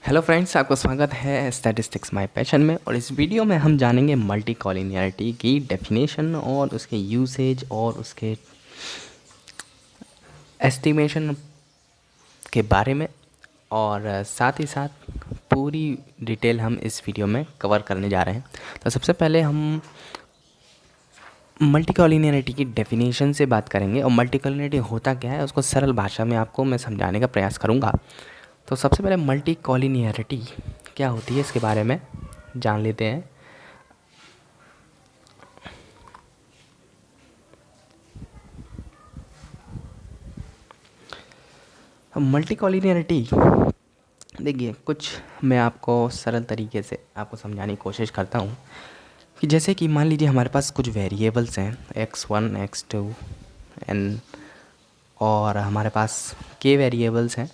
Hello friends, आपका स्वागत है स्टैटिस्टिक्स माय पैशन में। और इस वीडियो में हम जानेंगे मल्टी कॉलिनियरिटी की डेफिनेशन और उसके यूसेज और उसके एस्टिमेशन के बारे में, और साथ ही साथ पूरी डिटेल हम इस वीडियो में कवर करने जा रहे हैं। तो सबसे पहले हम मल्टी कॉलिनियरिटी की डेफिनेशन से बात करेंगे और मल्टी कॉलिनियरिटी होता क्या है उसको सरल भाषा में आपको मैं समझाने का प्रयास करूँगा। तो सबसे पहले मल्टी कॉलिनियरिटी क्या होती है इसके बारे में जान लेते हैं। मल्टी कॉलिनियरिटी देखिए, कुछ मैं आपको सरल तरीके से आपको समझाने की कोशिश करता हूँ कि जैसे कि मान लीजिए हमारे पास कुछ वेरिएबल्स हैं x1 x2 n, और हमारे पास k वेरिएबल्स हैं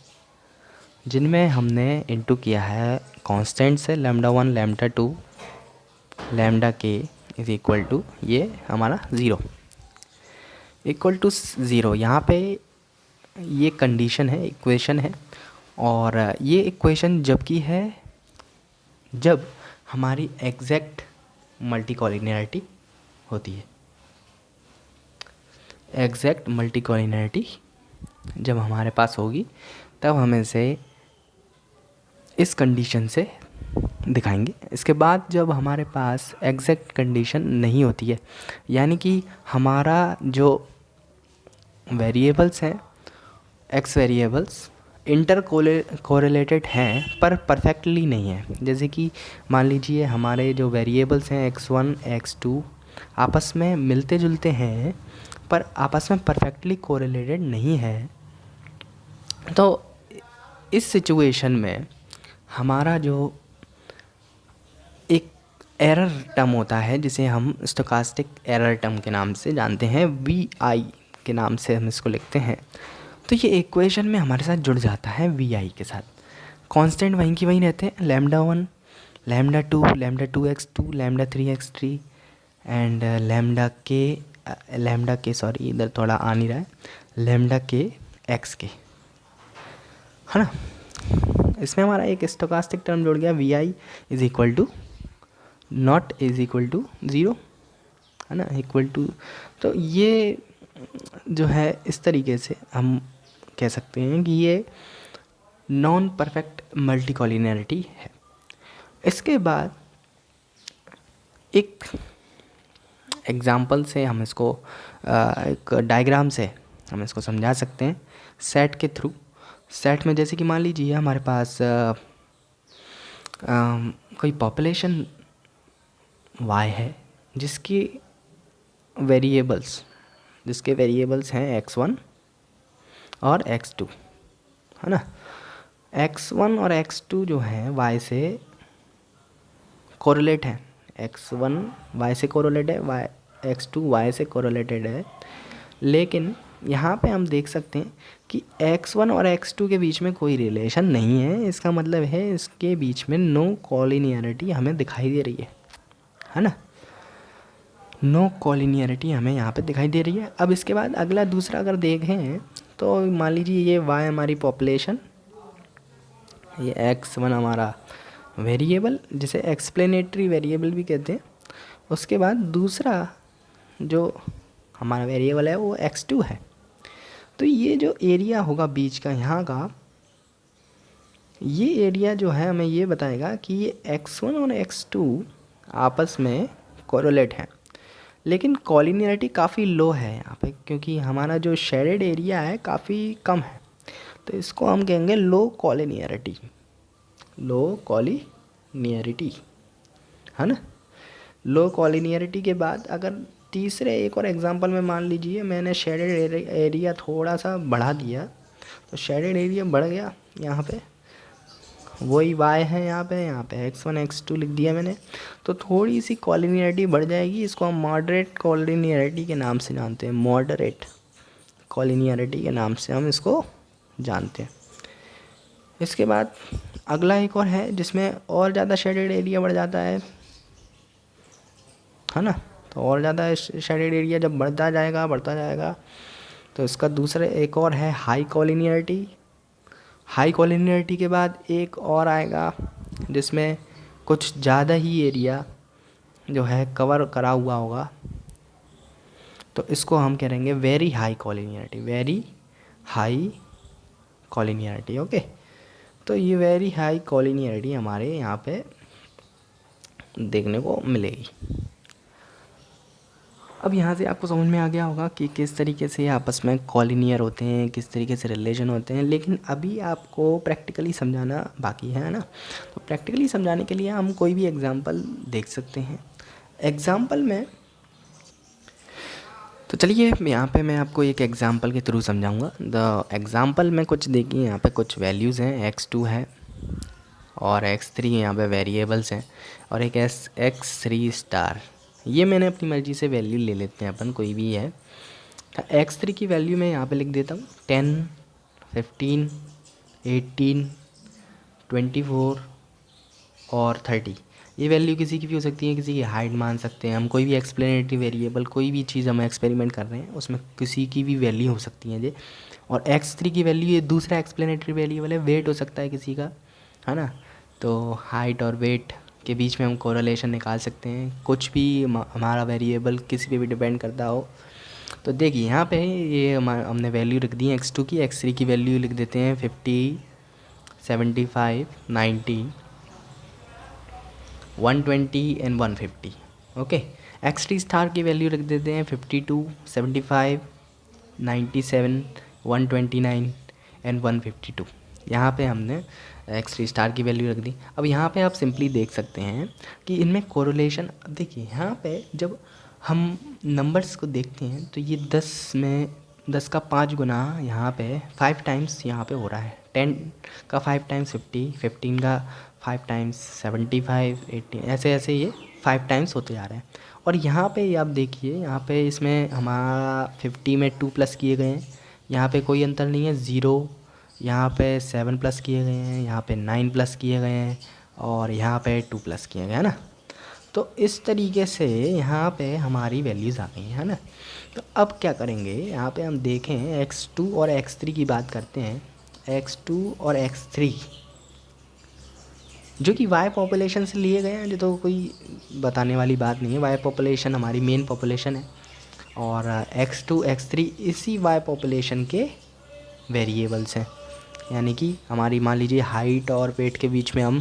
जिनमें हमने इनटू किया है कांस्टेंट से λ1 λ2 λk इज़ इक्वल टू ये हमारा ज़ीरो इक्वल टू ज़ीरो। यहाँ पे ये कंडीशन है, इक्वेशन है। और ये इक्वेशन जबकि है जब हमारी एग्जैक्ट मल्टी कॉलिनियरिटी होती है। एग्जैक्ट मल्टी कॉलिनियरिटी जब हमारे पास होगी तब हम इसे इस कंडीशन से दिखाएंगे। इसके बाद जब हमारे पास एग्जैक्ट कंडीशन नहीं होती है, यानी कि हमारा जो वेरिएबल्स हैं एक्स वेरिएबल्स इंटर कोरिलेटेड हैं पर परफेक्टली नहीं है। जैसे कि मान लीजिए हमारे जो वेरिएबल्स हैं x1 x2 आपस में मिलते जुलते हैं पर आपस में परफेक्टली कोरिलेटेड नहीं है। तो इस सिचुएशन में हमारा जो एक एरर टर्म होता है जिसे हम स्टोकास्टिक एरर टर्म के नाम से जानते हैं, VI के नाम से हम इसको लिखते हैं। तो ये इक्वेशन में हमारे साथ जुड़ जाता है VI के साथ। कांस्टेंट वहीं की वहीं रहते हैं, λ1 λ2 λ2x2 λ3x3 एंड लैम्डा के सॉरी इधर थोड़ा आ नहीं रहा है, लैम्डा के एक्स के, है ना। इसमें हमारा एक स्टोकास्टिक टर्म जुड़ गया, VI is equal to not is equal to zero, है ना, इक्वल टू। तो ये जो है इस तरीके से हम कह सकते हैं कि ये नॉन परफेक्ट मल्टी कॉलिनियरिटी है। इसके बाद एक एग्जांपल से हम इसको एक डायग्राम से हम इसको समझा सकते हैं सेट के थ्रू। सेट में जैसे कि मान लीजिए हमारे पास कोई पॉपुलेशन y है जिसके वेरिएबल्स हैं x1 और x2, है ना। x1 और x2 जो हैं y से कोरिलेट हैं, x1 y से कोरिलेट है, x2 y से कोरिलेटेड है। लेकिन यहाँ पे हम देख सकते हैं कि x1 और x2 के बीच में कोई रिलेशन नहीं है। इसका मतलब है इसके बीच में नो कॉलिनियरिटी हमें दिखाई दे रही है ना। नो कॉलिनियरिटी हमें यहाँ पे दिखाई दे रही है। अब इसके बाद अगला दूसरा अगर देखें तो मान लीजिए ये y हमारी पॉपुलेशन, ये x1 हमारा वेरिएबल जिसे एक्सप्लेनेटरी वेरिएबल भी कहते हैं। उसके बाद दूसरा जो हमारा वेरिएबल है वो x2 है। तो ये जो एरिया होगा बीच का यहाँ का, ये एरिया जो है हमें ये बताएगा कि ये x1 और x2 आपस में कोरिलेट हैं। लेकिन कॉलिनियरिटी काफ़ी लो है यहाँ पे, क्योंकि हमारा जो शेडेड एरिया है काफ़ी कम है। तो इसको हम कहेंगे लो कॉलिनियरिटी, है ना। लो कॉलिनियरिटी के बाद अगर तीसरे एक और एग्जांपल में मान लीजिए मैंने शेडेड एरिया थोड़ा सा बढ़ा दिया, तो शेडेड एरिया बढ़ गया। यहाँ पे वही y है, यहाँ पे x1 x2 लिख दिया मैंने, तो थोड़ी सी कॉलिनियरिटी बढ़ जाएगी। इसको हम मॉडरेट कॉलिनियरिटी के नाम से जानते हैं, मॉडरेट कॉलिनियरिटी के नाम से हम इसको जानते हैं। इसके बाद अगला एक और है जिसमें और ज़्यादा शेडेड एरिया बढ़ जाता है ना। तो और ज़्यादा शेडेड एरिया जब बढ़ता जाएगा तो इसका दूसरा एक और है हाई कॉलिनियरिटी। हाई कॉलिनियरिटी के बाद एक और आएगा जिसमें कुछ ज़्यादा ही एरिया जो है कवर करा हुआ होगा, तो इसको हम करेंगे very high collinearity, very high collinearity. Okay, तो ये वेरी हाई कॉलिनियरिटी हमारे यहाँ पे देखने को मिलेगी। अब यहाँ से आपको समझ में आ गया होगा कि किस तरीके से आपस में कॉलिनियर होते हैं, किस तरीके से रिलेशन होते हैं, लेकिन अभी आपको प्रैक्टिकली समझाना बाकी है ना। तो प्रैक्टिकली समझाने के लिए हम कोई भी एग्जांपल देख सकते हैं। एग्जांपल में तो चलिए यहाँ पे मैं आपको एक एग्जांपल के थ्रू समझाऊंगा। द एग्जांपल में कुछ देखिए, यहाँ पे कुछ वैल्यूज़ हैं, x2 है और x3 यहाँ पे वेरिएबल्स हैं और एक x3 स्टार। ये मैंने अपनी मर्ज़ी से वैल्यू ले लेते हैं अपन, कोई भी है। x3 की वैल्यू मैं यहाँ पे लिख देता हूँ 10, 15, 18, 24 और 30। ये वैल्यू किसी की भी हो सकती है, किसी की हाइट मान सकते हैं हम, कोई भी एक्सप्लेनेटरी वेरिएबल, कोई भी चीज़ हम एक्सपेरिमेंट कर रहे हैं उसमें किसी की भी वैल्यू हो सकती है ये। और x3 की वैल्यू ये दूसरा एक्सप्लेनेटरी वेरिएबल है, वेट हो सकता है किसी का, है ना। तो हाइट और वेट के बीच में हम कोरिलेशन निकाल सकते हैं, कुछ भी हमारा वेरिएबल किसी पे भी डिपेंड करता हो। तो देखिए यहाँ पे ये हमने वैल्यू रख दी है x2 की, x3 की वैल्यू लिख देते हैं 50, 75, 90, 120 एंड 150। ओके, x3 स्टार की वैल्यू रख देते हैं 52, 75, 97, 129 एंड 152। यहाँ पे हमने x3 स्टार की वैल्यू रख दी। अब यहाँ पे आप सिंपली देख सकते हैं कि इनमें कोरिलेशन, अब देखिए यहाँ पे जब हम नंबर्स को देखते हैं तो ये 10 का 5 गुना यहाँ पे 5 टाइम्स यहाँ पे हो रहा है, 10 का 5 टाइम्स 50, 15 का 5 टाइम्स 75, 80, ऐसे ऐसे ये 5 टाइम्स होते जा रहे हैं। और यहाँ पे आप देखिए, यहाँ पे इसमें हमारा 50 में 2 प्लस किए गए हैं, यहाँ पे कोई अंतर नहीं है, 0। यहाँ पे 7 प्लस किए गए हैं, यहाँ पे 9 प्लस किए गए हैं और यहाँ पे 2 प्लस किए गए हैं ना। तो इस तरीके से यहाँ पे हमारी वैल्यूज़ आ गई है ना। तो अब क्या करेंगे, यहाँ पे हम देखें x2 और x3 की बात करते हैं। x2 और x3 जो कि y पॉपुलेशन से लिए गए हैं, जो तो कोई बताने वाली बात नहीं है, y पॉपुलेशन हमारी मेन पॉपुलेशन है और x2 x3 इसी y पॉपुलेशन के वेरिएबल्स हैं। यानी कि हमारी मान लीजिए हाइट और वेट के बीच में हम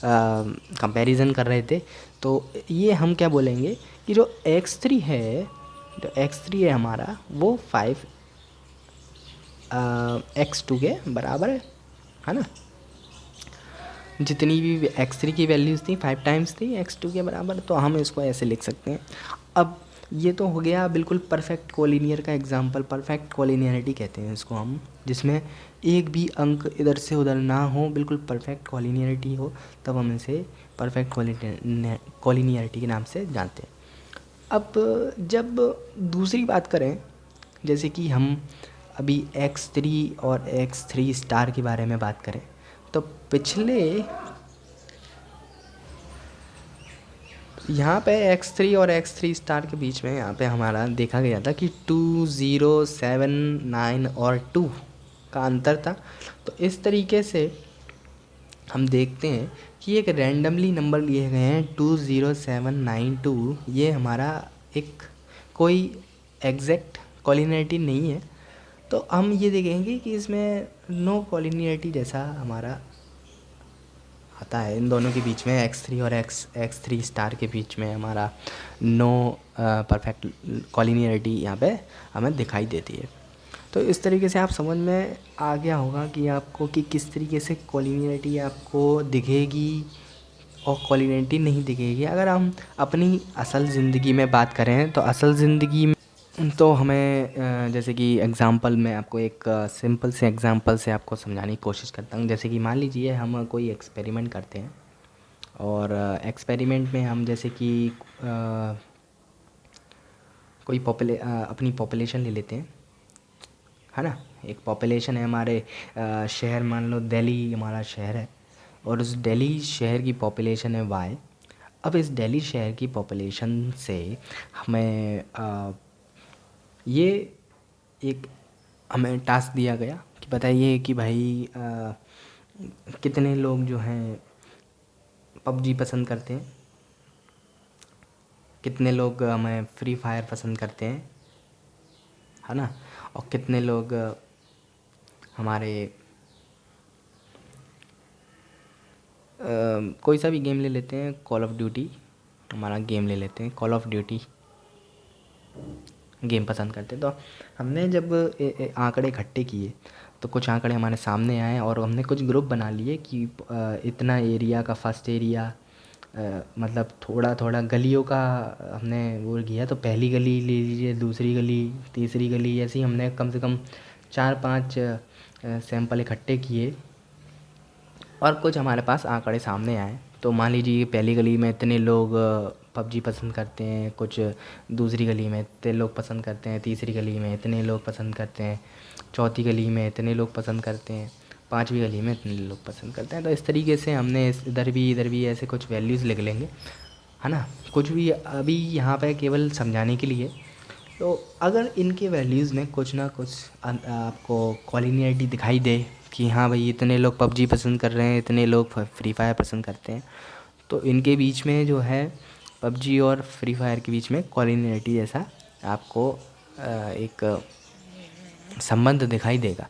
कंपैरिजन कर रहे थे, तो ये हम क्या बोलेंगे कि जो x3 है, जो x3 है हमारा वो 5 x2 के बराबर है ना। जितनी भी x3 की वैल्यूज़ थी 5 टाइम्स थी x2 के बराबर, तो हम इसको ऐसे लिख सकते हैं। अब ये तो हो गया बिल्कुल परफेक्ट कोलिनियर का एग्जांपल, परफेक्ट कोलिनियरिटी कहते हैं इसको हम, जिसमें एक भी अंक इधर से उधर ना हो, बिल्कुल परफेक्ट कोलिनियरिटी हो, तब हम इसे परफेक्ट कोलिनियरिटी के नाम से जानते हैं। अब जब दूसरी बात करें, जैसे कि हम अभी x3 और x3 स्टार के बारे में बात करें, तो पिछले यहाँ पे x3 और x3 स्टार के बीच में यहाँ पे हमारा देखा गया था कि 2, 0, 7, 9 और 2 का अंतर था। तो इस तरीके से हम देखते हैं कि एक रैंडमली नंबर लिए गए हैं 2, 0, 7, 9, 2। ये हमारा एक कोई एग्जैक्ट कॉलिनियरिटी नहीं है, तो हम ये देखेंगे कि इसमें नो कॉलिनियरिटी जैसा हमारा आता है। इन दोनों के बीच में x3 और x3 स्टार के बीच में हमारा नो परफेक्ट कॉलिनियरिटी यहाँ पे हमें दिखाई देती है। तो इस तरीके से आप समझ में आ गया होगा कि आपको कि किस तरीके से कॉलिनियरिटी आपको दिखेगी और कॉलिनियरिटी नहीं दिखेगी। अगर हम अपनी असल ज़िंदगी में बात करें तो असल ज़िंदगी में तो हमें जैसे कि एग्ज़ाम्पल मैं आपको एक सिंपल से एग्ज़ाम्पल से आपको समझाने की कोशिश करता हूँ। जैसे कि मान लीजिए हम कोई एक्सपेरिमेंट करते हैं और एक्सपेरिमेंट में हम जैसे कि कोई अपनी पॉपुलेशन ले लेते हैं, है ना। एक पॉपुलेशन है हमारे शहर, मान लो दिल्ली हमारा शहर है और उस दिल्ली शहर की पॉपुलेशन है y। अब इस दिल्ली शहर की पॉपुलेशन से हमें ये एक हमें टास्क दिया गया कि बताइए कि भाई कितने लोग जो हैं पबजी पसंद करते हैं, कितने लोग हमें फ्री फायर पसंद करते हैं, है ना। और कितने लोग हमारे कोई सा भी गेम ले लेते हैं, कॉल ऑफ ड्यूटी हमारा गेम ले लेते हैं, कॉल ऑफ ड्यूटी गेम पसंद करते हैं। तो हमने जब आंकड़े इकट्ठे किए तो कुछ आंकड़े हमारे सामने आए और हमने कुछ ग्रुप बना लिए कि इतना एरिया का फर्स्ट एरिया, मतलब थोड़ा थोड़ा गलियों का हमने वो किया। तो पहली गली ले लीजिए, दूसरी गली, तीसरी गली, ऐसे ही हमने कम से कम 4-5 सैंपल इकट्ठे किए और कुछ हमारे पास आंकड़े सामने आए। तो मान लीजिए पहली गली में इतने लोग पबजी पसंद करते हैं, कुछ दूसरी गली में इतने लोग पसंद करते हैं, तीसरी गली में इतने लोग पसंद करते हैं, चौथी गली में इतने लोग पसंद करते हैं, पांचवी गली में इतने लोग पसंद करते हैं। तो इस तरीके से हमने इधर भी ऐसे कुछ वैल्यूज़ लिख लेंगे, है ना। कुछ भी अभी यहाँ पे केवल समझाने के लिए। तो अगर इनके वैल्यूज़ में कुछ ना कुछ आपको कॉलिनियरिटी दिखाई दे कि हाँ भाई इतने लोग पबजी पसंद कर रहे हैं, इतने लोग फ्री फायर पसंद करते हैं, तो इनके बीच में जो है पबजी और फ्री फायर के बीच में कॉलिनियरिटी जैसा आपको एक संबंध दिखाई देगा।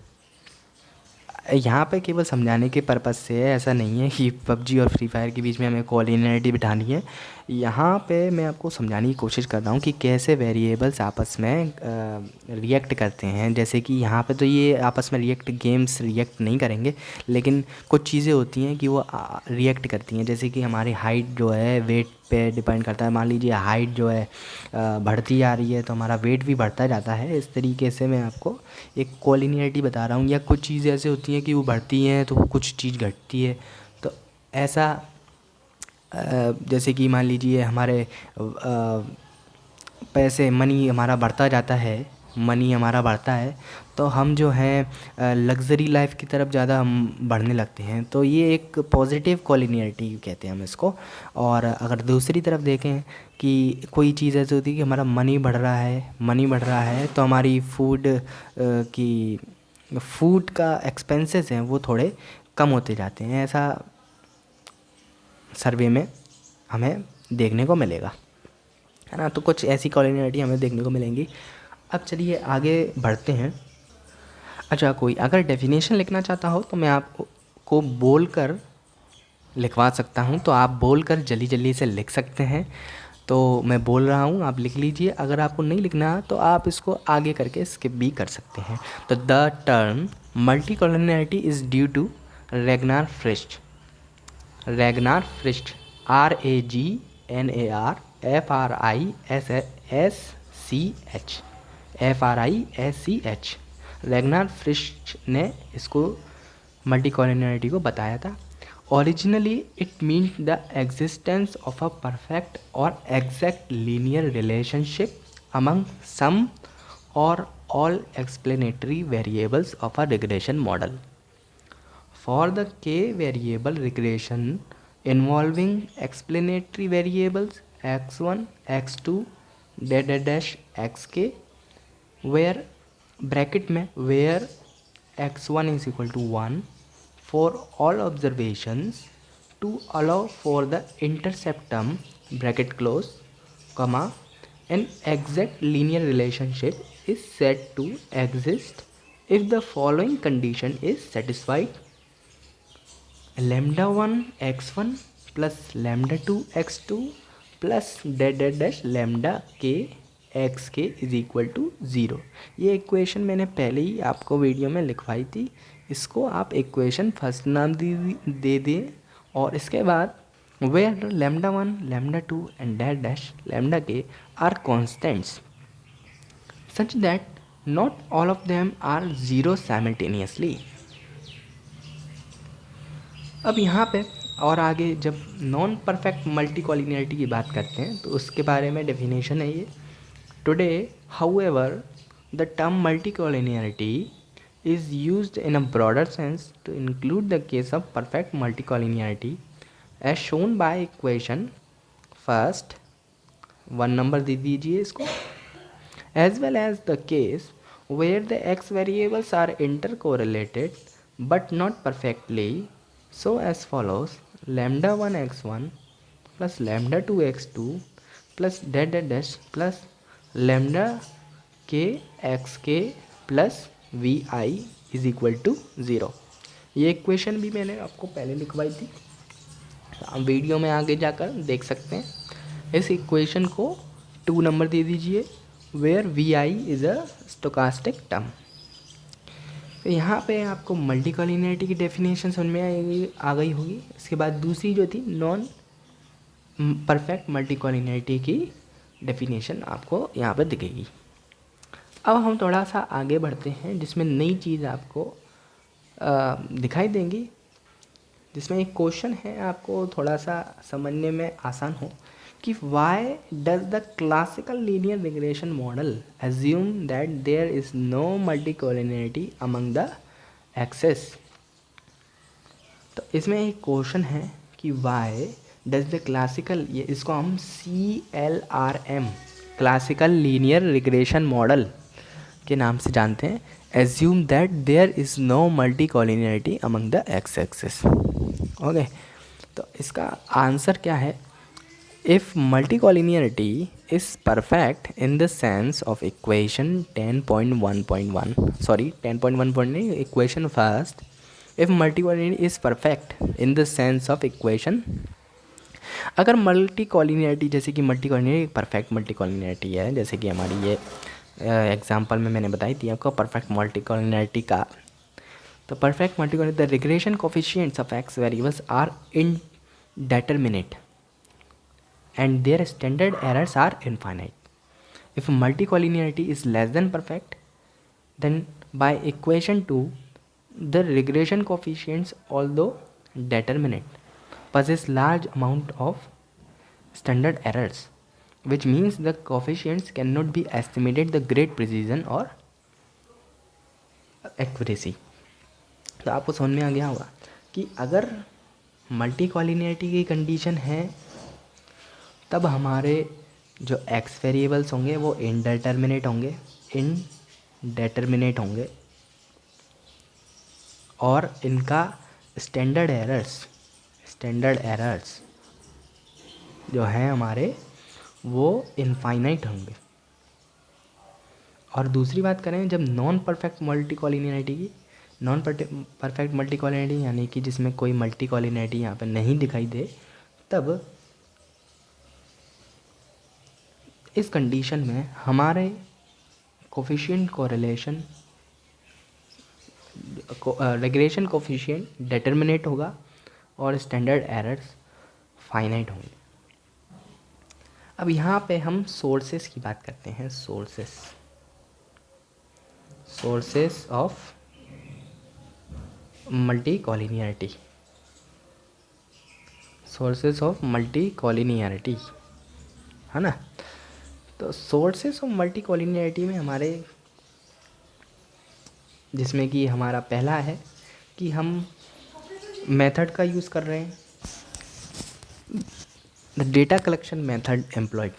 यहाँ पे केवल समझाने के पर्पज़ से है, ऐसा नहीं है कि पबजी और फ्री फायर के बीच में हमें कॉलिनियरिटी बिठानी है। यहाँ पे मैं आपको समझाने की कोशिश कर रहा हूँ कि कैसे वेरिएबल्स आपस में रिएक्ट करते हैं। जैसे कि यहाँ पे तो ये आपस में गेम्स रिएक्ट नहीं करेंगे, लेकिन कुछ चीज़ें होती हैं कि वो रिएक्ट करती हैं। जैसे कि हमारी हाइट जो है वेट पे डिपेंड करता है। मान लीजिए हाइट जो है बढ़ती जा रही है तो हमारा वेट भी बढ़ता जाता है। इस तरीके से मैं आपको एक कॉलिनियरिटी बता रहा हूँ। या कुछ चीज़ें ऐसे होती हैं कि वो बढ़ती हैं तो कुछ चीज़ घटती है। तो ऐसा जैसे कि मान लीजिए हमारे पैसे मनी हमारा बढ़ता जाता है, मनी हमारा बढ़ता है तो हम जो है लग्ज़री लाइफ की तरफ ज़्यादा हम बढ़ने लगते हैं। तो ये एक पॉजिटिव कॉलिनियरिटी कहते हैं हम इसको। और अगर दूसरी तरफ देखें कि कोई चीज़ ऐसी होती है कि हमारा मनी बढ़ रहा है तो हमारी फूड का एक्सपेंसेस हैं वो थोड़े कम होते जाते हैं। ऐसा सर्वे में हमें देखने को मिलेगा, है ना। तो कुछ ऐसी कॉलिनियरिटी हमें देखने को मिलेंगी। अब चलिए आगे बढ़ते हैं। अच्छा, कोई अगर डेफिनेशन लिखना चाहता हो तो मैं आपको बोल कर लिखवा सकता हूँ, तो आप बोल कर जल्दी जल्दी से लिख सकते हैं। तो मैं बोल रहा हूँ, आप लिख लीजिए। अगर आपको नहीं लिखना तो आप इसको आगे करके स्किप भी कर सकते हैं। तो the term multi collinearity is due to Ragnar Frisch. RAGNAR-FRISH Ragnar Frisch ने इसको मल्टी कॉलिनियरिटी को बताया था। Originally it mean the existence of a perfect or exact linear relationship among some or all explanatory variables of a regression model. For the k variable regression involving explanatory variables x1, x2, dash xk, where bracket में where x1 is equal to 1 for all observations to allow for the intercept term bracket close, comma, an exact linear relationship is said to exist if the following condition is satisfied: λ1 x1 plus λ2 x2 plus dash lambda k x के is equal to 0। ये equation मैंने पहले ही आपको video में लिखवाई थी। इसको आप इक्वेशन फर्स्ट नाम दे दें और इसके बाद where λ1, λ2 and dash lambda k are constants such that not all of them are zero simultaneously। अब यहाँ पे और आगे जब नॉन परफेक्ट मल्टी कॉलिनियरिटी की बात करते हैं तो उसके बारे में डेफिनेशन है ये। Today however the term multi collinearity is used in a broader sense to include the case of perfect multicollinearity as shown by equation first 1 number दे दीजिए इसको, as well as the case where the x variables are intercorrelated but not perfectly so as follows lambda 1 x1 plus lambda 2 x2 plus dot dot dash plus lambda k x k plus v i is equal to 0। ये equation भी मैंने आपको पहले लिखवाई थी, आप video में आगे जाकर देख सकते हैं। इस इक्वेशन को 2 नंबर दे दीजिए where v i is a stochastic term. तो यहाँ पे आपको मल्टी कॉलिनियरिटी की डेफिनेशन समझ में आ गई होगी। इसके बाद दूसरी जो थी नॉन परफेक्ट मल्टी कॉलिनियरिटी की डेफिनेशन आपको यहाँ पर दिखेगी। अब हम थोड़ा सा आगे बढ़ते हैं जिसमें नई चीज़ आपको दिखाई देंगी, जिसमें एक क्वेश्चन है आपको थोड़ा सा समझने में आसान हो कि why does the classical linear regression model assume that there is no multicollinearity among the Xs. तो इसमें एक क्वेश्चन है कि वाई डज द क्लासिकल, ये इसको हम CLRM classical linear regression model के नाम से जानते हैं, assume that there is no multicollinearity among the X Xs. Okay, तो इसका आंसर क्या है? If multi collinearity is perfect in the sense of equation 10.1.1, sorry 10.1 नहीं, equation first. If multi collinearity is perfect in the sense of equation, अगर multicollinearity जैसे कि multicollinearity perfect multicollinearity है, जैसे कि हमारी ये एग्जाम्पल में मैंने बताई थी आपको परफेक्ट मल्टी कॉलिनियरिटी का, तो perfect multicollinearity the regression coefficients of X variables are indeterminate and their standard errors are infinite. If multicollinearity is less than perfect, then by equation 2 the regression coefficients, although determinate, possess large amount of standard errors, which means the coefficients cannot be estimated with great precision or accuracy. तो आपको समझ में आ गया होगा कि अगर multi collinearity की condition है तब हमारे जो एक्स वेरिएबल्स होंगे वो इनडेटर्मिनेट होंगे और इनका स्टैंडर्ड एरर्स जो हैं हमारे वो इनफाइनाइट होंगे। और दूसरी बात करें जब नॉन परफेक्ट मल्टी कॉलिनियरिटी की, नॉन परफेक्ट मल्टी कॉलिनियरिटी यानी कि जिसमें कोई मल्टी कॉलिनियरिटी यहाँ पे नहीं दिखाई दे, तब इस कंडीशन में हमारे coefficient correlation regression coefficient determinate होगा और स्टैंडर्ड एरर्स फाइनाइट होंगे। अब यहाँ पे हम सोर्सेस की बात करते हैं। सोर्सेस ऑफ मल्टी कॉलिनियरिटी, है ना। तो सोर्सेस ऑफ मल्टी कॉलिनियरिटी में हमारे, जिसमें कि हमारा पहला है कि हम मेथड का यूज़ कर रहे हैं, the data collection method employed,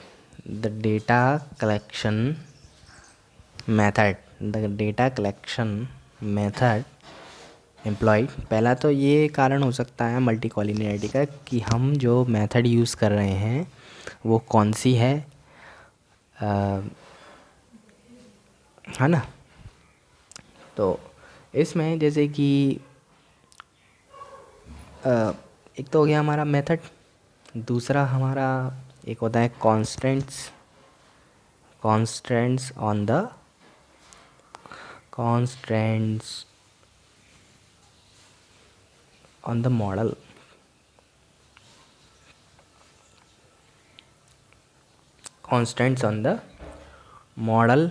पहला तो ये कारण हो सकता है मल्टी कॉलिनियरिटी का कि हम जो मेथड यूज़ कर रहे हैं वो कौन सी है, है ना। तो इसमें जैसे कि एक तो हो गया हमारा मेथड, दूसरा हमारा एक होता है constants on the model,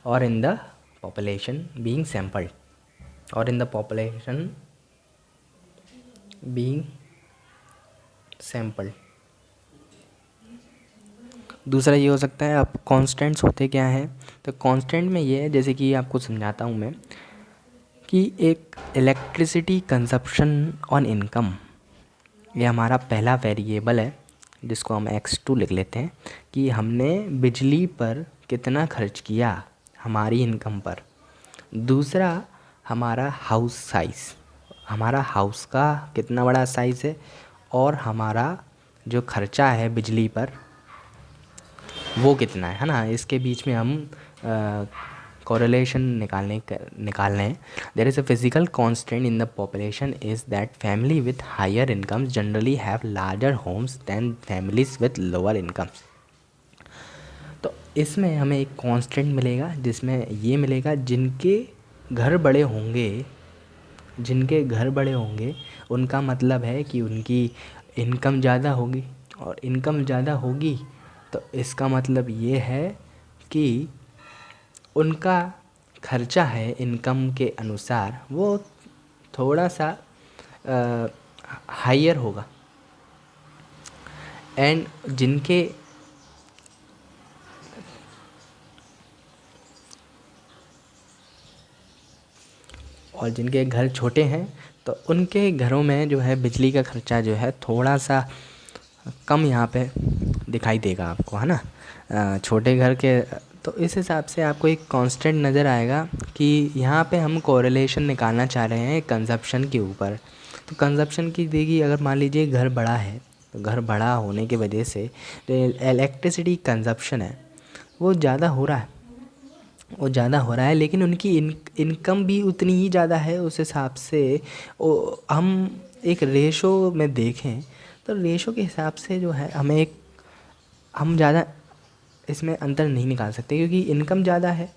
or in the population being sampled, दूसरा ये हो सकता है। अब कांस्टेंट्स होते क्या हैं, तो कांस्टेंट में ये है, जैसे कि आपको समझाता हूँ मैं, कि एक इलेक्ट्रिसिटी कंजप्शन ऑन इनकम, ये हमारा पहला वेरिएबल है जिसको हम x2 लिख लेते हैं, कि हमने बिजली पर कितना खर्च किया हमारी इनकम पर। दूसरा हमारा हाउस साइज़, हमारा हाउस का कितना बड़ा साइज़ है और हमारा जो खर्चा है बिजली पर वो कितना है ना। इसके बीच में हम कोरिलेशन निकालने हैं। There is a physical constant in the population is that family with higher incomes generally have larger homes than families with lower incomes. तो इसमें हमें एक कांस्टेंट मिलेगा जिसमें ये मिलेगा जिनके घर बड़े होंगे उनका मतलब है कि उनकी इनकम ज़्यादा होगी, और इनकम ज़्यादा होगी तो इसका मतलब ये है कि उनका खर्चा है इनकम के अनुसार वो थोड़ा सा हायर होगा। एंड जिनके घर छोटे हैं तो उनके घरों में जो है बिजली का खर्चा जो है थोड़ा सा कम यहाँ पे दिखाई देगा आपको, है ना। छोटे घर के तो इस हिसाब से आपको एक कांस्टेंट नज़र आएगा कि यहाँ पे हम कोरिलेशन निकालना चाह रहे हैं कंजप्शन के ऊपर। तो कंजप्शन की देखिए, अगर मान लीजिए घर बड़ा है तो घर बड़ा होने की वजह से जो इलेक्ट्रिसिटी कंजप्शन है वो ज़्यादा हो रहा है, लेकिन उनकी इनकम भी उतनी ही ज़्यादा है। उस हिसाब से हम एक रेशो में देखें तो रेशो के हिसाब से जो है हम ज़्यादा इसमें अंतर नहीं निकाल सकते, क्योंकि इनकम ज़्यादा है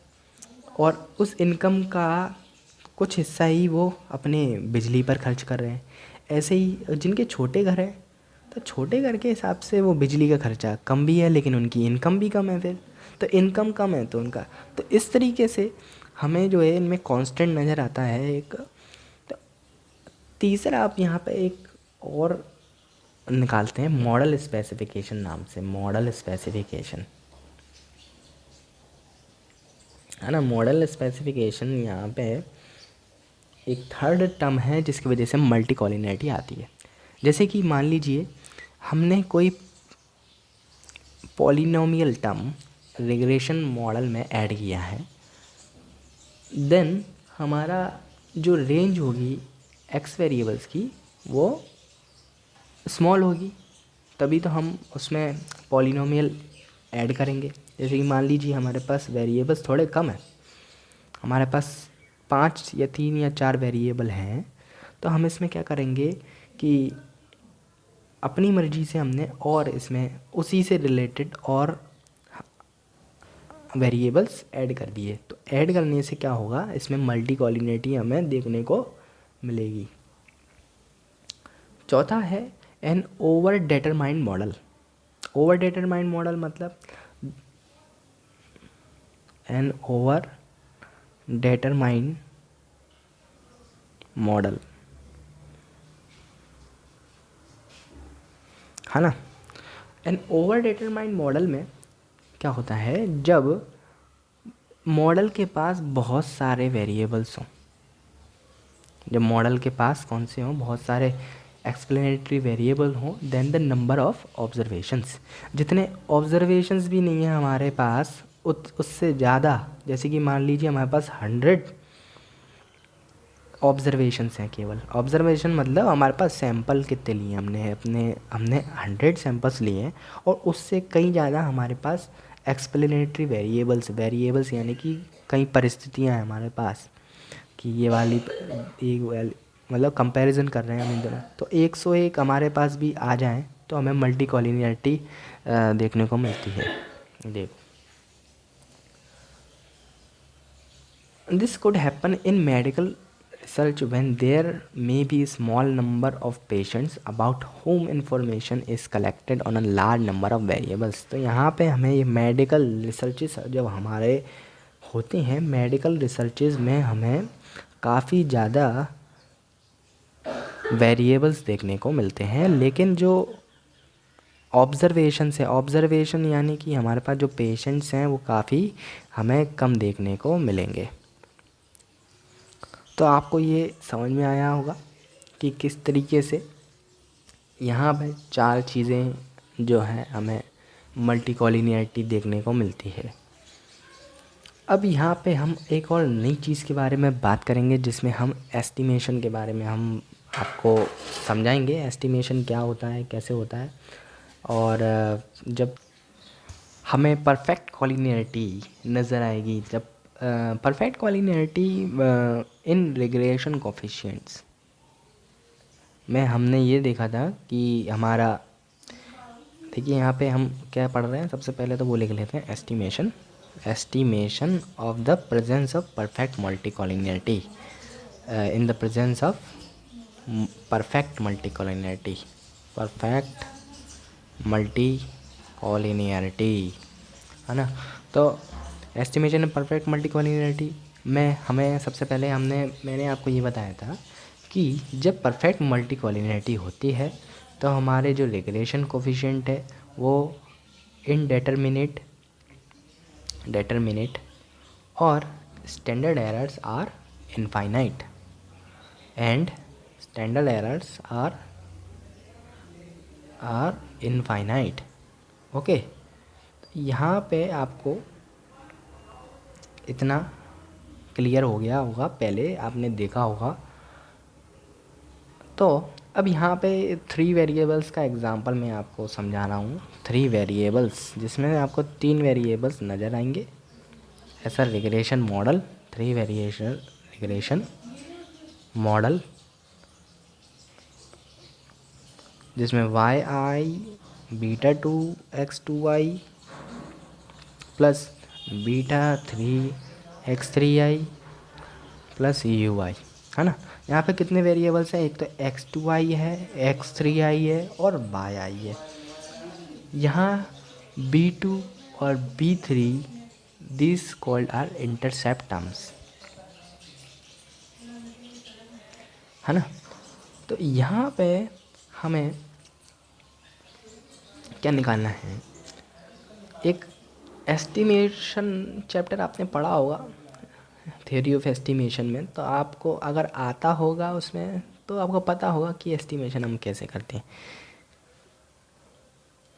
और उस इनकम का कुछ हिस्सा ही वो अपने बिजली पर खर्च कर रहे हैं। ऐसे ही जिनके छोटे घर हैं तो छोटे घर के हिसाब से वो बिजली का खर्चा कम भी है, लेकिन उनकी इनकम भी कम है। फिर तो इनकम कम है तो उनका तो इस तरीके से हमें जो है इनमें कांस्टेंट नज़र आता है एक। तो तीसरा आप यहाँ पे एक और निकालते हैं मॉडल स्पेसिफिकेशन नाम से। मॉडल स्पेसिफिकेशन है ना। मॉडल स्पेसिफिकेशन यहाँ पे एक थर्ड टर्म है जिसकी वजह से मल्टी कॉलिनिटी आती है। जैसे कि मान लीजिए हमने कोई पॉलिनोमियल टर्म रिग्रेशन मॉडल में ऐड किया है, देन हमारा जो रेंज होगी एक्स वेरिएबल्स की वो स्मॉल होगी, तभी तो हम उसमें पॉलिनोमियल ऐड करेंगे। जैसे कि मान लीजिए हमारे पास वेरिएबल्स थोड़े कम हैं, हमारे पास 5 या 3 या 4 वेरिएबल हैं, तो हम इसमें क्या करेंगे कि अपनी मर्ज़ी से हमने और इसमें उसी से रिलेटेड और वेरिएबल्स ऐड कर दिए। तो ऐड करने से क्या होगा, इसमें मल्टी कॉलिनिटी हमें देखने को मिलेगी। चौथा है an overdetermined model. Overdetermined model मतलब एन ओवर डेटरमाइंड मॉडल, है ना। एन ओवर डेटरमाइंड मॉडल में क्या होता है, जब मॉडल के पास बहुत सारे वेरिएबल्स हों, जब मॉडल के पास कौन से हों, बहुत सारे एक्सप्लेनेटरी वेरिएबल हों, then the number of observations, जितने ऑब्जर्वेशंस भी नहीं है हमारे पास उससे ज़्यादा, जैसे कि मान लीजिए हमारे पास 100 ऑब्जर्वेशंस हैं। केवल ऑब्जर्वेशन मतलब हमारे पास सैंपल कितने लिए हमने 100 सैंपल्स लिए हैं और उससे कहीं ज़्यादा हमारे पास एक्सप्लेनेटरी वेरिएबल्स यानी कि कई परिस्थितियाँ हैं हमारे पास कि ये वाली मतलब कंपैरिजन कर रहे हैं हम इन दोनों, तो 101 हमारे पास भी आ जाएं तो हमें मल्टी कॉलिनिटी देखने को मिलती है। देखो, this could happen in medical research when there may be a small number of patients about whom information is collected on a large number of variables। तो यहाँ पे हमें ये मेडिकल रिसर्चेस जब हमारे होते हैं, मेडिकल रिसर्चेस में हमें काफ़ी ज़्यादा वेरिएबल्स देखने को मिलते हैं, लेकिन जो ऑब्जर्वेशन यानी कि हमारे पास जो पेशेंट्स हैं वो काफ़ी हमें कम देखने को मिलेंगे। तो आपको ये समझ में आया होगा कि किस तरीके से यहाँ पे 4 चीज़ें जो हैं हमें मल्टी कॉलिनियरिटी देखने को मिलती है। अब यहाँ पे हम एक और नई चीज़ के बारे में बात करेंगे, जिसमें हम एस्टिमेशन के बारे में हम आपको समझाएंगे। एस्टिमेशन क्या होता है, कैसे होता है, और जब हमें परफेक्ट कॉलिनियरिटी नज़र आएगी, जब परफेक्ट कॉलिनियरिटी इन रिग्रेशन कोफिशिएंट्स में हमने ये देखा था कि हमारा, देखिए यहाँ पे हम क्या पढ़ रहे हैं, सबसे पहले तो वो लिख लेते हैं estimation of the presence of perfect multi collinearity in the presence of perfect multicollinearity, perfect multicollinearity, है ना। तो estimation of perfect multi collinearity में हमें सबसे पहले मैंने आपको ये बताया था कि जब परफेक्ट मल्टी कॉलिनियरिटी होती है तो हमारे जो रिग्रेशन कोफिशिएंट है वो इनडेटरमिनेट और standard errors are infinite and standard errors are infinite. Okay, यहाँ पे आपको इतना क्लियर हो गया होगा, पहले आपने देखा होगा। तो अब यहाँ पे 3 वेरिएबल्स का एग्जांपल मैं आपको समझा रहा हूँ। 3 वेरिएबल्स, जिसमें आपको 3 वेरिएबल्स नज़र आएंगे। ऐसा regression model, 3 variation regression model, जिसमें yi beta 2 x2y plus beta 3 x3y plus ui, है ना। यहाँ पे कितने वेरिएबल्स हैं, एक तो x2y है, x3y है और yi है। यहाँ b2 और b3 this called are intercept terms, है ना। तो यहाँ पे हमें क्या निकालना है, एक एस्टिमेशन चैप्टर आपने पढ़ा होगा थ्योरी ऑफ एस्टिमेशन में, तो आपको अगर आता होगा उसमें तो आपको पता होगा कि एस्टिमेशन हम कैसे करते हैं,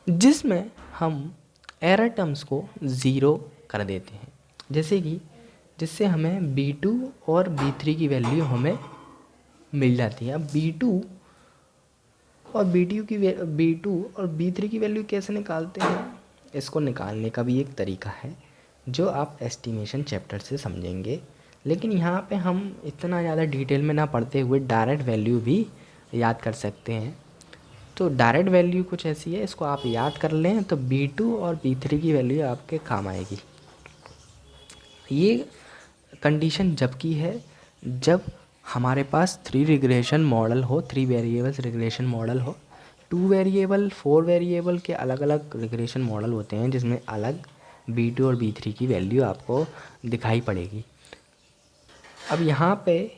जिसमें हम एरर टर्म्स को ज़ीरो कर देते हैं। जैसे कि जिससे हमें b2 और b3 की वैल्यू हमें मिल जाती है। अब b2 और b3 की वैल्यू कैसे निकालते हैं, इसको निकालने का भी एक तरीका है जो आप एस्टिमेशन चैप्टर से समझेंगे। लेकिन यहाँ पे हम इतना ज़्यादा डिटेल में ना पढ़ते हुए डायरेक्ट वैल्यू भी याद कर सकते हैं। तो डायरेक्ट वैल्यू कुछ ऐसी है, इसको आप याद कर लें तो b2 और b3 की वैल्यू आपके काम आएगी। ये कंडीशन जबकि है जब हमारे पास 3 रिग्रेशन मॉडल हो, 3 वेरिएबल्स रिग्रेशन मॉडल हो। 2 वेरिएबल 4 वेरिएबल के अलग अलग रिग्रेशन मॉडल होते हैं, जिसमें अलग b2 और b3 की वैल्यू आपको दिखाई पड़ेगी। अब यहाँ पे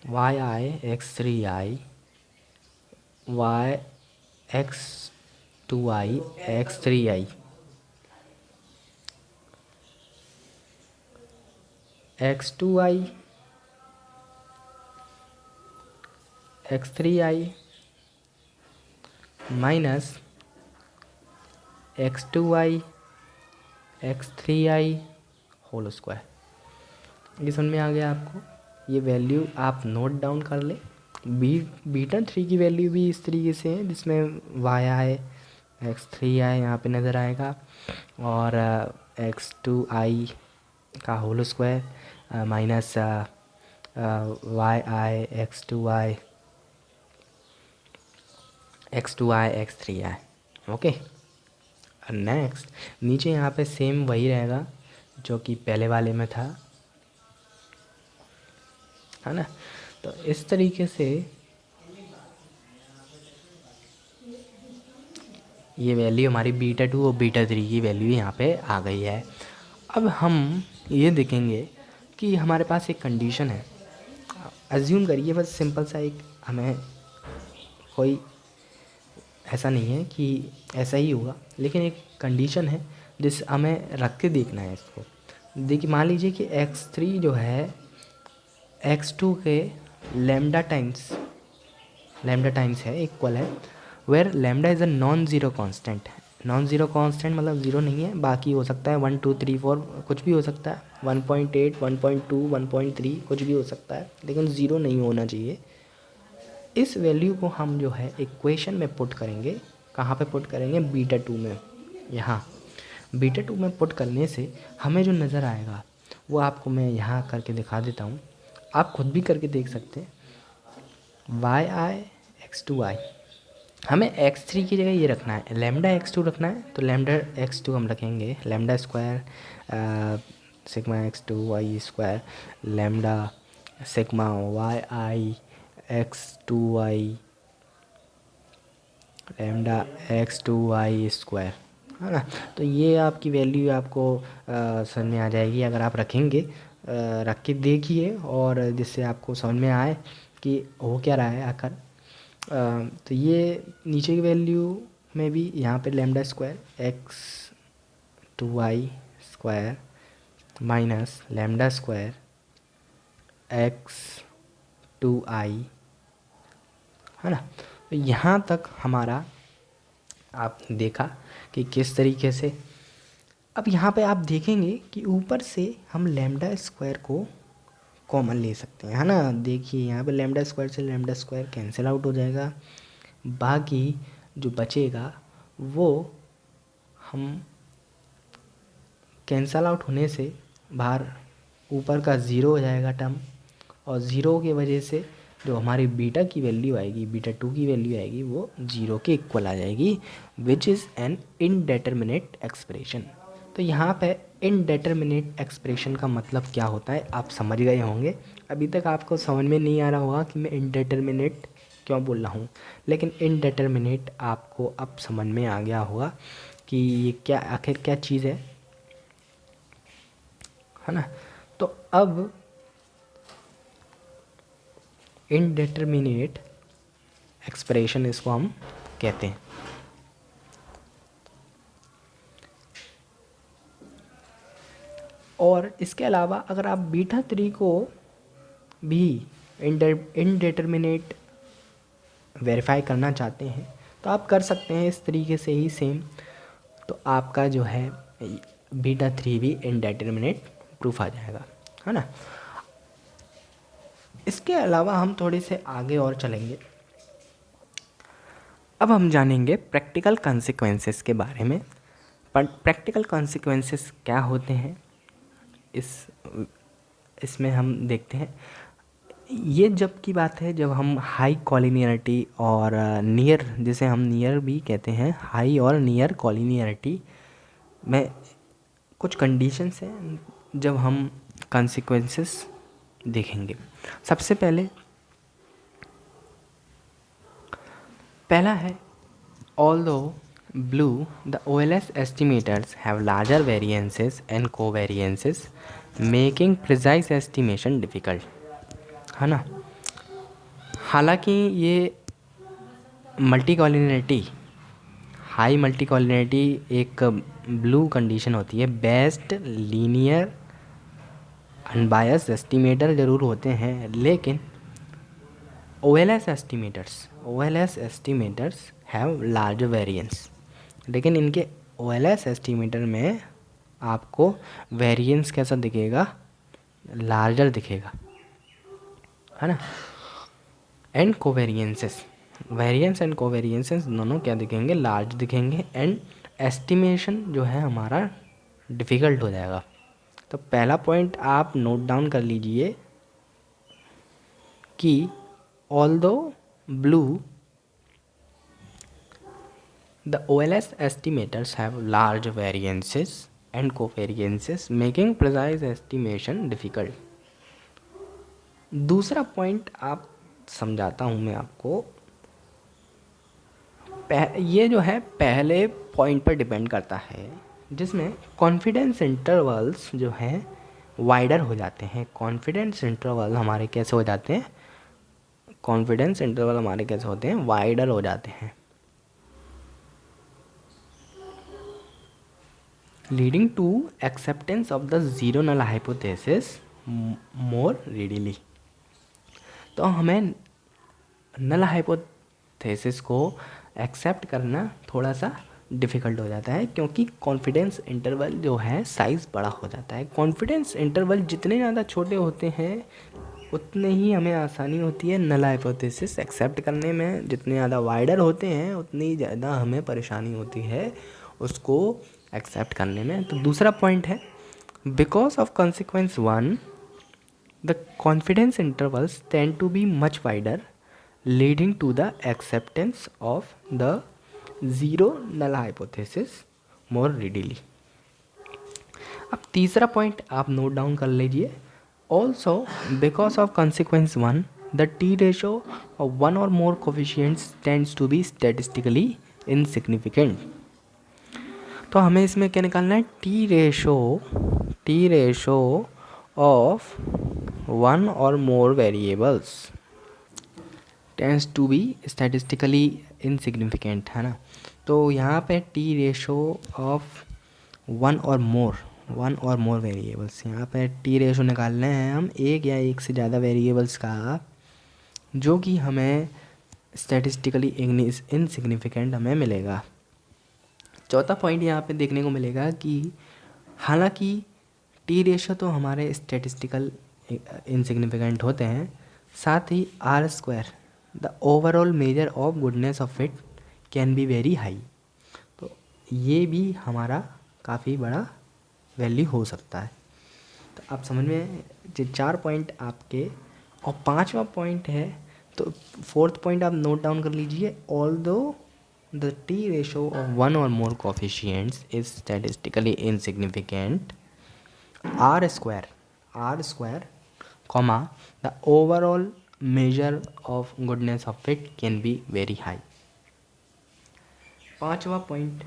yi x3i y x2i x3i x2i x3i minus x2i x3i whole square. ये समझ में आ गया आपको। ये वैल्यू आप नोट डाउन कर लें। बीटा 3 की वैल्यू भी इस तरीके से है, जिसमें yi x3i यहाँ पे नज़र आएगा और x2i का whole square minus yi x2i x3i। Okay, next नीचे यहाँ पे सेम वही रहेगा जो कि पहले वाले में था, है ना। तो इस तरीके से ये वैल्यू हमारी बीटा 2 और बीटा 3 की वैल्यू यहाँ पे आ गई है। अब हम ये देखेंगे कि हमारे पास एक कंडीशन है। अज्यूम करिए, बस सिंपल सा एक, हमें कोई ऐसा नहीं है कि ऐसा ही होगा, लेकिन एक कंडीशन है जिस हमें रख के देखना है इसको। देखिए, मान लीजिए कि x3 जो है x2 के लैम्डा टाइम्स है, इक्वल है, where lambda is a non zero constant है। नॉन ज़ीरो कांस्टेंट मतलब ज़ीरो नहीं है, बाकी हो सकता है 1 2 3 4 कुछ भी हो सकता है, 1.8 1.2 1.3 कुछ भी हो सकता है, लेकिन ज़ीरो नहीं होना चाहिए। इस वैल्यू को हम जो है इक्वेशन में पुट करेंगे। कहाँ पे पुट करेंगे? बीटा 2 में। यहाँ बीटा 2 में पुट करने से हमें जो नज़र आएगा वो आपको मैं यहाँ करके दिखा देता हूँ, आप खुद भी करके देख सकते हैं। y(i)(x2i), हमें x3 की जगह ये रखना है, लैम्डा x2 रखना है, तो लैम्डा x2 हम रखेंगे lambda square sigma x2 y square lambda sigma y(i)(x2y) lambda x2y square, है ना। तो ये आपकी वैल्यू आपको समझ में आ जाएगी अगर आप रखेंगे, रख के देखिए, और जिससे आपको समझ में आए कि हो क्या रहा है आखिर। तो ये नीचे की वैल्यू में भी यहाँ पे lambda square x2y square minus lambda square x2i, है ना। तो यहाँ तक हमारा आप देखा कि किस तरीके से। अब यहाँ पे आप देखेंगे कि ऊपर से हम लैम्डा स्क्वायर को कॉमन ले सकते हैं, है ना। देखिए यहाँ पे लैम्डा स्क्वायर से लैम्डा स्क्वायर कैंसिल आउट हो जाएगा, बाकी जो बचेगा वो हम कैंसल आउट होने से बाहर ऊपर का ज़ीरो हो जाएगा टर्म, और ज़ीरो की वजह से जो हमारी बीटा की वैल्यू आएगी, बीटा 2 की वैल्यू आएगी, वो ज़ीरो के इक्वल आ जाएगी, विच इज़ एन इनडेटर्मिनेट एक्सप्रेशन। तो यहाँ पे इनडेटर्मिनेट एक्सप्रेशन का मतलब क्या होता है आप समझ गए होंगे। अभी तक आपको समझ में नहीं आ रहा होगा कि मैं इनडेटर्मिनेट क्यों बोल रहा हूँ, लेकिन इनडेटर्मिनेट आपको अब समझ में आ गया होगा कि ये क्या आखिर क्या चीज़ है ना। तो अब इनडेटर्मिनेट एक्सप्रेशन इसको हम कहते हैं। और इसके अलावा अगर आप बीटा 3 को भी इनडेटर्मिनेट वेरीफाई करना चाहते हैं तो आप कर सकते हैं इस तरीके से ही सेम। तो आपका जो है बीटा 3 भी इनडेटर्मिनेट प्रूफ आ जाएगा, है ना। इसके अलावा हम थोड़े से आगे और चलेंगे। अब हम जानेंगे प्रैक्टिकल कॉन्सिक्वेंसेस के बारे में। प्रैक्टिकल कॉन्सिक्वेंसेस क्या होते हैं इसमें हम देखते हैं। ये जब की बात है जब हम हाई कॉलिनियरिटी और नियर, जिसे हम नियर भी कहते हैं, हाई और नियर कॉलिनियरिटी में कुछ कंडीशंस हैं जब हम कॉन्सिक्वेंसेस देखेंगे। सबसे पहला है although blue the OLS estimators have larger variances and covariances making precise estimation difficult, है ना। हालांकि ये multi collinearity, high multi collinearity एक ब्लू कंडीशन होती है, बेस्ट लीनियर अनबायस्ड एस्टिमेटर ज़रूर होते हैं, लेकिन OLS estimators have large variance, लेकिन इनके OLS एस्टिमेटर में आपको वेरिएंस कैसा दिखेगा? लार्जर दिखेगा, है ना। एंड कोवेरियंसेस, वेरिएंस एंड कोवेरियंसेस दोनों क्या दिखेंगे? लार्ज दिखेंगे, एंड एस्टिमेशन जो है हमारा डिफ़िकल्ट हो जाएगा। तो पहला पॉइंट आप नोट डाउन कर लीजिए कि although blue the OLS estimators have large variances and covariances making precise estimation difficult। दूसरा पॉइंट आप समझाता हूँ मैं आपको। ये जो है पहले पॉइंट पर डिपेंड करता है, जिसमें कॉन्फिडेंस इंटरवल्स जो हैं वाइडर हो जाते हैं। कॉन्फिडेंस इंटरवल हमारे कैसे हो जाते हैं? कॉन्फिडेंस इंटरवल हमारे कैसे होते हैं? वाइडर हो जाते हैं, leading to acceptance of the zero null hypothesis more readily. तो हमें नल हाइपोथेसिस को एक्सेप्ट करना थोड़ा सा डिफ़िकल्ट हो जाता है, क्योंकि कॉन्फिडेंस इंटरवल जो है साइज़ बड़ा हो जाता है। कॉन्फिडेंस इंटरवल जितने ज़्यादा छोटे होते हैं उतने ही हमें आसानी होती है नल हाइपोथेसिस एक्सेप्ट करने में। जितने ज़्यादा वाइडर होते हैं उतनी ज़्यादा हमें परेशानी होती है उसको एक्सेप्ट करने में। तो दूसरा पॉइंट है, because of consequence 1 the confidence intervals tend to be much wider leading to the acceptance of the zero null hypothesis more readily. अब तीसरा पॉइंट आप नोट डाउन कर लीजिए, also because of consequence 1 the t ratio of one और more coefficients tends to be statistically insignificant. तो हमें इसमें क्या निकालना है, टी रेशो ऑफ वन और more variables tends to be statistically insignificant, है ना। तो यहाँ पे टी रेशो ऑफ वन और मोर वेरिएबल्स, यहाँ पे टी रेशो निकालने हैं हम एक या एक से ज़्यादा वेरिएबल्स का, जो कि हमें स्टैटिस्टिकली इनसिग्निफिकेंट हमें मिलेगा। चौथा पॉइंट यहाँ पे देखने को मिलेगा कि हालांकि टी रेशो तो हमारे स्टैटिस्टिकल इनसिग्निफिकेंट होते हैं, साथ ही R square the overall measure of goodness of fit can be very high. तो ये भी हमारा काफ़ी बड़ा वैल्यू हो सकता है। तो आप समझ में जो 4 पॉइंट आपके, और 5वां पॉइंट है, तो 4th पॉइंट आप नोट डाउन कर लीजिए, although the t ratio of one और more coefficients is statistically insignificant, R square comma the overall measure of goodness of it can be very high। 5वां point,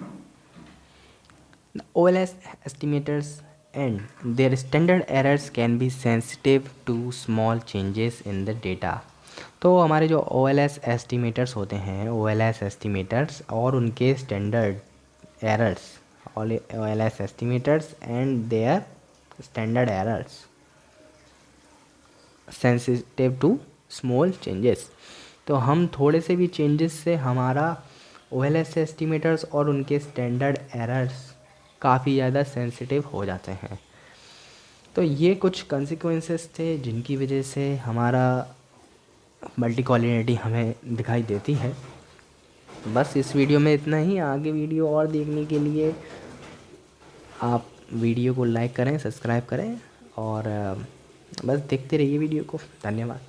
the OLS estimators and their standard errors can be sensitive to small changes in the data। तो हमारे जो OLS estimators होते हैं, OLS estimators और उनके standard errors, OLS estimators and their standard errors sensitive to small changes. तो हम थोड़े से भी चेंजेस से हमारा OLS एस्टिमेटर्स और उनके स्टैंडर्ड एरर्स काफ़ी ज़्यादा सेंसिटिव हो जाते हैं। तो ये कुछ कंसिक्वेंसेस थे जिनकी वजह से हमारा मल्टी कॉलिनिटी हमें दिखाई देती है। बस इस वीडियो में इतना ही। आगे वीडियो और देखने के लिए आप वीडियो को लाइक करें, सब्सक्राइब करें और बस देखते रहिए वीडियो को। धन्यवाद।